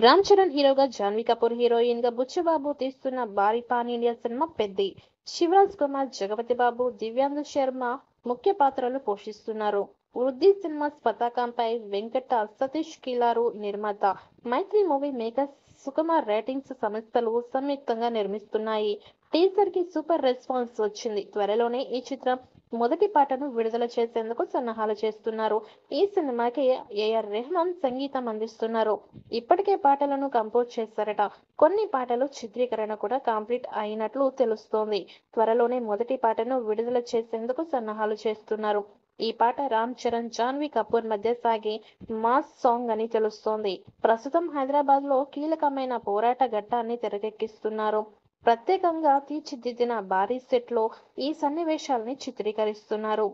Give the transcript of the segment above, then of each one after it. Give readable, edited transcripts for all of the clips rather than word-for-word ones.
రామ్ చరణ్ హీరోగా, జాన్వీ కపూర్ హీరోయిన్ గా బుచ్చిబాబు తీస్తున్న భారీ pan India cinema Peddi. Shivaraj Kumar, Jagapathi Babu, Divyanshu Sharma ముఖ్య పాత్రలు పోషిస్తున్నారు. వృద్ధి సినిమాస్ పతాకంపై వెంకట సతీష్ కిలారు నిర్మాత. మైత్రి మూవీ మేకర్స్, సుకుమార్ రేటింగ్స్ సంస్థలు సంయుక్తంగా నిర్మిస్తున్నాయి. టీజర్ కి సూపర్ రెస్పాన్స్ వచ్చింది. త్వరలోనే ఈ చిత్రం మొదటి పాటను విడుదల చేసేందుకు సన్నాహాలు చేస్తున్నారు. ఈ సినిమాకి ఏఆర్ రెహమాన్ సంగీతం అందిస్తున్నారు. ఇప్పటికే పాటలను కంపోజ్ చేశారట. కొన్ని పాటలు చిత్రీకరణ కూడా కంప్లీట్ అయినట్లు తెలుస్తోంది. త్వరలోనే మొదటి పాటను విడుదల చేసేందుకు సన్నాహాలు చేస్తున్నారు. ఈ పాట రామ్ చరణ్, జాన్వీ కపూర్ మధ్య సాగే మాస్ సాంగ్ అని తెలుస్తోంది. ప్రస్తుతం హైదరాబాద్ లో కీలకమైన పోరాట ఘట్టాన్ని తెరకెక్కిస్తున్నారు. ప్రత్యేకంగా తీర్చిదిద్దిన భారీ సెట్ లో ఈ సన్నివేశాల్ని చిత్రీకరిస్తున్నారు.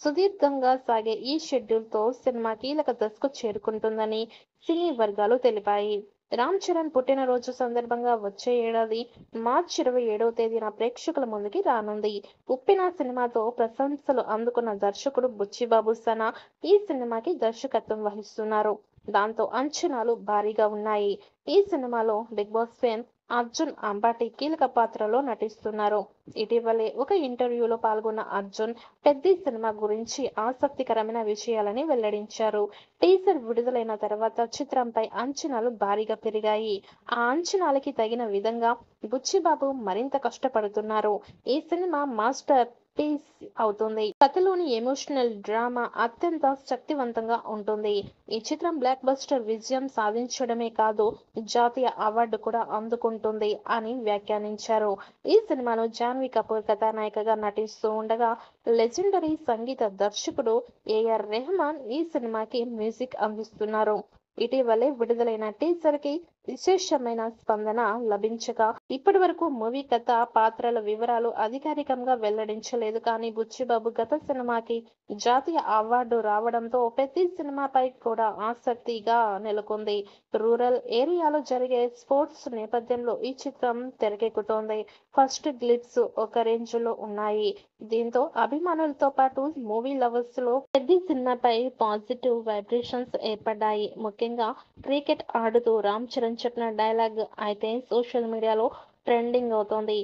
సుదీర్ఘంగా సాగే ఈ షెడ్యూల్ తో సినిమా కీలక దశకు చేరుకుంటుందని సినీ వర్గాలు తెలిపాయి. రామ్ చరణ్ పుట్టినరోజు సందర్భంగా వచ్చే ఏడాది మార్చి 27వ తేదీన ప్రేక్షకుల ముందుకి రానుంది. ఉప్పెన సినిమాతో ప్రశంసలు అందుకున్న దర్శకుడు బుచ్చిబాబు సనా ఈ సినిమాకి దర్శకత్వం వహిస్తున్నారు. దాంతో అంచనాలు భారీగా ఉన్నాయి. ఈ సినిమాలో Bigg Boss fame Arjun Ambati కీలక పాత్రలో నటిస్తున్నారు. ఇటీవలే ఒక ఇంటర్వ్యూలో పాల్గొన్న అర్జున్ పెద్ది సినిమా గురించి ఆసక్తికరమైన విషయాలని వెల్లడించారు. టీజర్ విడుదలైన తర్వాత చిత్రంపై అంచనాలు భారీగా పెరిగాయి. ఆ అంచనాలకి తగిన విధంగా బుచ్చిబాబు మరింత కష్టపడుతున్నారు. ఈ సినిమా మాస్టర్ పీస్ అవుతుంది. కథలోని ఎమోషనల్ డ్రామా అత్యంత శక్తివంతంగా ఉంటుంది. ఈ చిత్రం బ్లాక్ బస్టర్ విజయం సాధించడమే కాదు, జాతీయ అవార్డు కూడా అందుకుంటుంది అని వ్యాఖ్యానించారు. ఈ సినిమాలో జాన్వీ కపూర్ కథానాయికగా నటిస్తూ ఉండగా, లెజెండరీ సంగీత దర్శకుడు ఏఆర్ రెహమాన్ ఈ సినిమాకి మ్యూజిక్ అందిస్తున్నారు. ఇటీవలే విడుదలైన టీజర్ కి విశేషమైన స్పందన లభించగా, ఇప్పటి వరకు మూవీ కథ, పాత్రల వివరాలు అధికారికంగా వెల్లడించలేదు. కానీ బుచ్చిబాబు గత సినిమాకి జాతీయ అవార్డు రావడంతో పెద్ద సినిమాపై కూడా ఆసక్తిగా నెలకొంది. రూరల్ ఏరియాలో జరిగే స్పోర్ట్స్ నేపథ్యంలో ఈ చిత్రం తెరకెక్కుతోంది. ఫస్ట్ గ్లిప్స్ ఒక రేంజ్ లో ఉన్నాయి. దీంతో అభిమానులతో పాటు మూవీ లవర్స్ లో పెద్ద సినిమాపై పాజిటివ్ వైబ్రేషన్స్ ఏర్పడ్డాయి. ముఖ్యంగా క్రికెట్ ఆడుతూ రామ్ చరణ్ చెప్పిన డైలాగ్ అయితే సోషల్ మీడియాలో ట్రెండింగ్ అవుతోంది.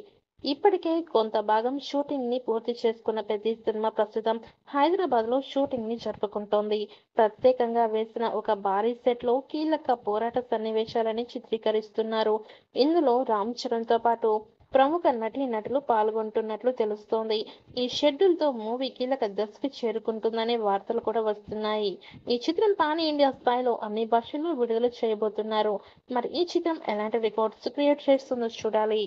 ఇప్పటికే కొంత భాగం షూటింగ్ ని పూర్తి చేసుకున్న పెద్ద సినిమా ప్రస్తుతం హైదరాబాద్ లో షూటింగ్ ని జరుపుకుంటోంది. ప్రత్యేకంగా వేసిన ఒక భారీ సెట్ లో కీలక పోరాట సన్నివేశాలని చిత్రీకరిస్తున్నారు. ఇందులో రామ్ చరణ్ తో పాటు ప్రముఖ నటీనటులు పాల్గొంటున్నట్లు తెలుస్తోంది. ఈ షెడ్యూల్ తో మూవీ కీలక దశకి చేరుకుంటుందనే వార్తలు కూడా వస్తున్నాయి. ఈ చిత్రం పాన్ ఇండియా స్థాయిలో అన్ని భాషల్లో విడుదల చేయబోతున్నారు. మరి ఈ చిత్రం ఎలాంటి రికార్డ్స్ క్రియేట్ చేస్తుందో చూడాలి.